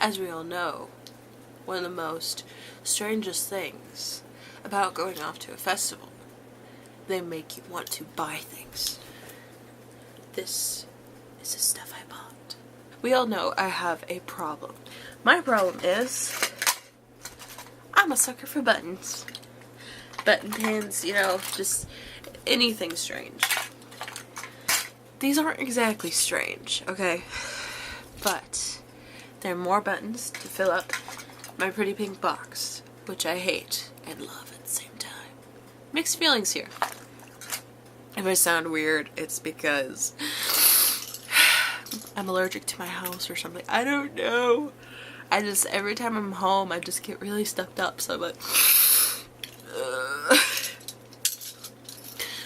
As we all know, one of the most strangest things about going off to a festival, they make you want to buy things. This is the stuff I bought. We all know I have a problem. My problem is I'm a sucker for buttons. Button pins, you know, just anything strange. These aren't exactly strange, okay? But there are more buttons to fill up my pretty pink box, which I hate and love at the same time. Mixed feelings here. If I sound weird, it's because I'm allergic to my house or something. I don't know. Every time I'm home, I just get really stuffed up, so I'm like...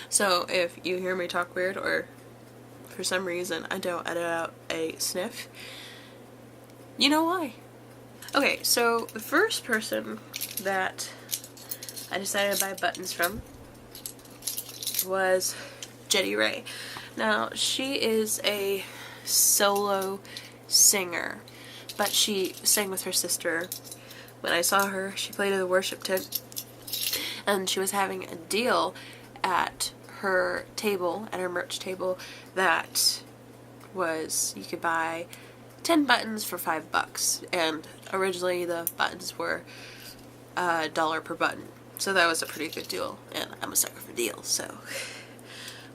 So if you hear me talk weird, or for some reason I don't edit out a sniff, you know why. Okay, so the first person that I decided to buy buttons from was Jetty Ray. Now, she is a solo singer, but she sang with her sister. When I saw her, she played at the worship tent, and she was having a deal at her table, at her merch table, that was, you could buy 10 buttons for $5, and originally the buttons were $1 per button, so that was a pretty good deal, and I'm a sucker for deals. So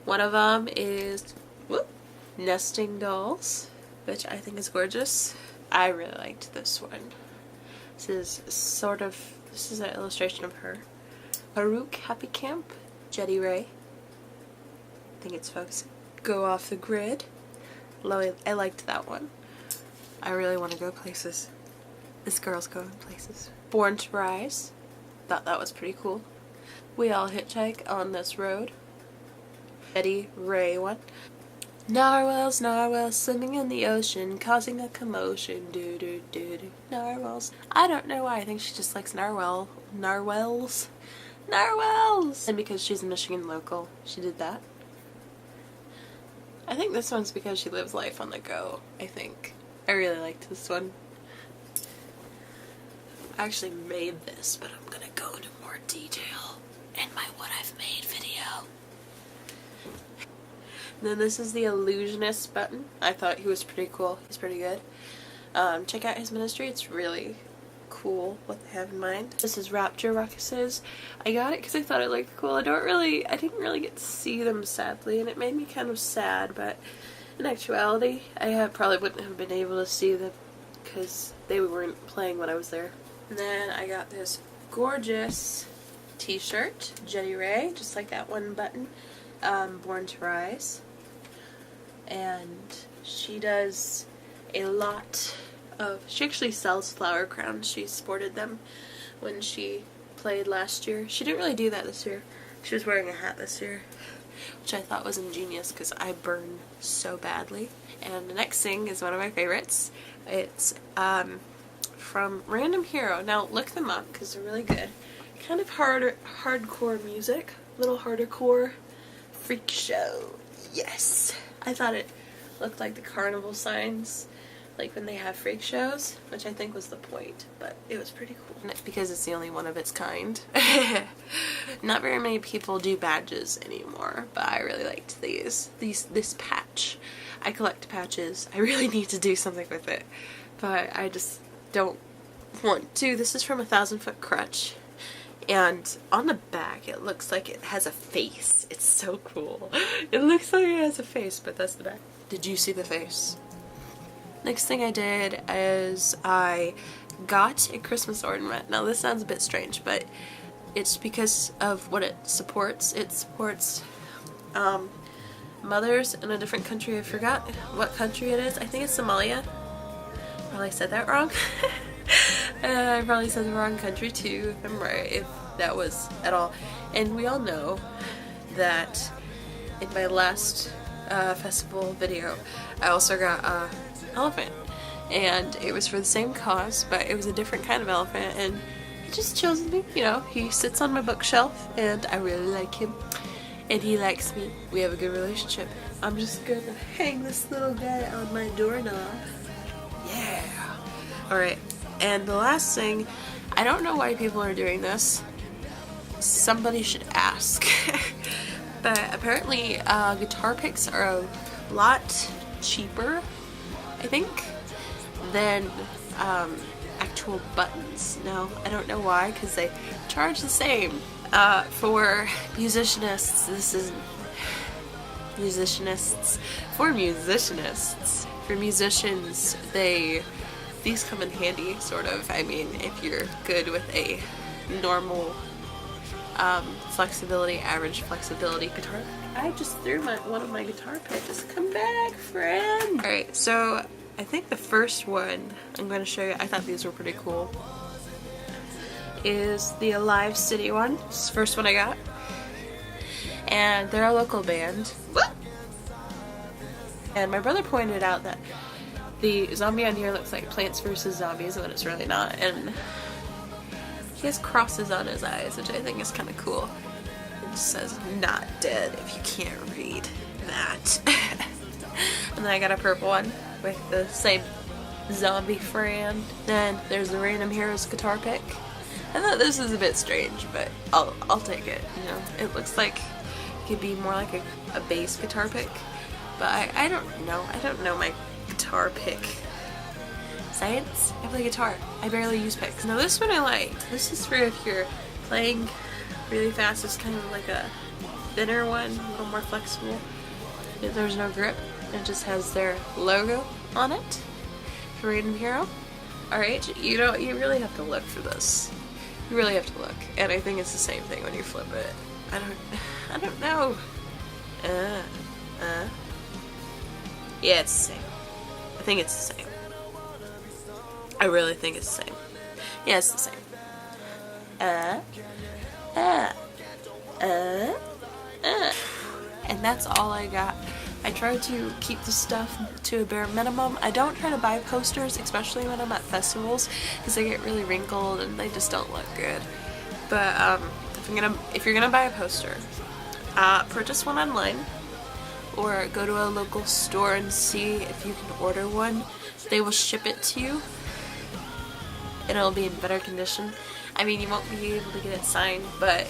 one of them is Nesting Dolls, which I think is gorgeous. I really liked this one. This is an illustration of her. Baruch Happy Camp, Jetty Ray. I think it's focusing. Go Off the Grid. I liked that one. I really want to go places. This girl's going places. Born to Rise. Thought that was pretty cool. We All Hitchhike on This Road. Jetty Ray one. Narwhals, narwhals, swimming in the ocean, causing a commotion. Do do do do. Narwhals. I don't know why. I think she just likes narwhals. And because she's a Michigan local, she did that. I think this one's because she lives life on the go, I think. I really liked this one. I actually made this, but I'm gonna go into more detail in my What I've Made video. And then this is the Illusionist button. I thought he was pretty cool. He's pretty good. Check out his ministry. It's really cool what they have in mind. This is Rapture Ruckuses. I got it because I thought it looked cool. I didn't really get to see them, sadly, and it made me kind of sad, but in actuality I probably wouldn't have been able to see them because they weren't playing when I was there. And then I got this gorgeous t-shirt, Jetty Ray, just like that one button, Born to Rise. And she does a lot of, she actually sells flower crowns. She sported them when she played last year. She didn't really do that this year. She was wearing a hat this year, which I thought was ingenious because I burn so badly. And the next thing is one of my favorites. It's from Random Hero. Now look them up because they're really good. Kind of hardcore music, a little hardcore. Freak Show. Yes! I thought it looked like the carnival signs, like when they have freak shows, which I think was the point, but it was pretty cool. Because it's the only one of its kind. Not very many people do badges anymore, but I really liked this patch. I collect patches. I really need to do something with it, but I just don't want to. This is from 1,000 Foot Crutch. And on the back, it looks like it has a face. It's so cool. It looks like it has a face, but that's the back. Did you see the face? Next thing I did is I got a Christmas ornament. Now this sounds a bit strange, but it's because of what it supports. It supports mothers in a different country. I forgot what country it is. I think it's Somalia. Probably said that wrong. I probably said the wrong country too, if I'm right, if that was at all. And we all know that in my last festival video, I also got an elephant. And it was for the same cause, but it was a different kind of elephant, and he just chills with me, you know. He sits on my bookshelf, and I really like him. And he likes me. We have a good relationship. I'm just gonna hang this little guy on my doorknob. Yeah! Alright, and the last thing, I don't know why people are doing this. Somebody should ask. But apparently guitar picks are a lot cheaper, I think, than actual buttons. Now, I don't know why, because they charge the same. For musicianists, this is musicianists. For musicianists, for musicians, these come in handy, sort of. I mean, if you're good with a normal flexibility, average flexibility guitar. I just threw one of my guitar picks. Come back, friend. All right, so I think the first one I'm going to show you, I thought these were pretty cool, is the Alive City one. This is the first one I got. And they're a local band. And my brother pointed out that the zombie on here looks like Plants vs. Zombies when it's really not. And he has crosses on his eyes, which I think is kind of cool. It just says, "Not dead," if you can't read that. And then I got a purple one with the same zombie friend. Then there's the Random Heroes guitar pick. I thought this was a bit strange, but I'll take it. You know, it looks like it could be more like a bass guitar pick. But I don't know. I don't know my guitar pick science. I play guitar. I barely use picks. Now this one I like. This is for if you're playing really fast. It's kind of like a thinner one, a little more flexible. There's no grip. It just has their logo on it. Random Hero. Alright, you know, you really have to look for this. You really have to look. And I think it's the same thing when you flip it. I don't know. Yeah, it's the same. I think it's the same. I really think it's the same. Yeah, it's the same. And that's all I got. I try to keep the stuff to a bare minimum. I don't try to buy posters, especially when I'm at festivals, because they get really wrinkled and they just don't look good. But if you're gonna buy a poster, purchase one online, or go to a local store and see if you can order one. They will ship it to you, and it'll be in better condition. I mean, you won't be able to get it signed, but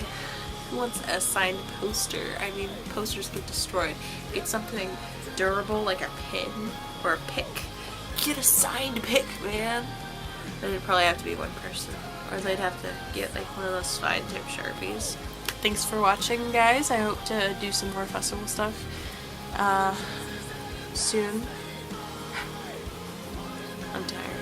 who wants a signed poster? I mean, posters get destroyed. Get something durable like a pen or a pick. Get a signed pick, man. But it'd probably have to be one person, or they'd have to get like one of those fine tip Sharpies. Thanks for watching, guys. I hope to do some more festival stuff soon. I'm tired.